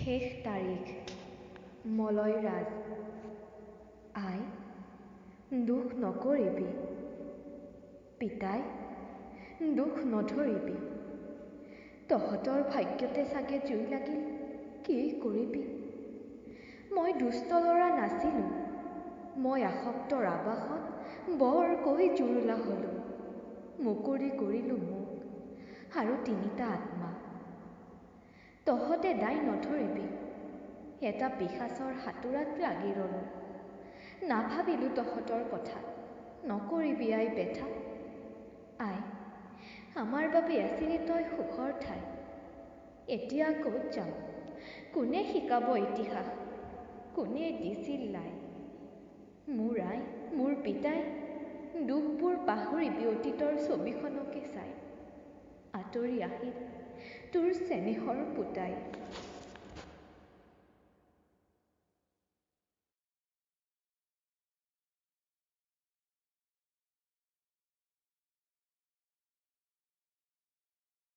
শেষ তাৰিখ মলয় ৰাজ। আই, দুখ নকৰিবি। পিতাই, দুখ নধৰিবি। তহঁতৰ ভাগ্যতে চাগে জুই লাগিল, কি কৰিবি। মই দুষ্ট ল'ৰা নাছিলোঁ। মই আসক্তৰ আবাসত বৰকৈ জুৰুলা হ'লোঁ। মুকুৰি কৰিলোঁ মোক আৰু 3টা আত্মা। তহঁতে দায় নধৰিবি। এটা পিশাচৰ হাতোৰাত লাগি ৰলোঁ। নাভাবিলোঁ তহঁতৰ কথা। নকৰিবি আই বেথা। আই, আমাৰ বাবে আছিলি তই সুখৰ ঠাই। এতিয়া ক'ত যাম? কোনে শিকাব ইতিহাস? কোনে দিছিল লাই? মোৰ আই, মোৰ পিতাই, দুখবোৰ পাহৰিবি অতীতৰ ছবিখনকে চাই। আঁতৰি আহিল তোৰ চেনেহৰ পোতাই।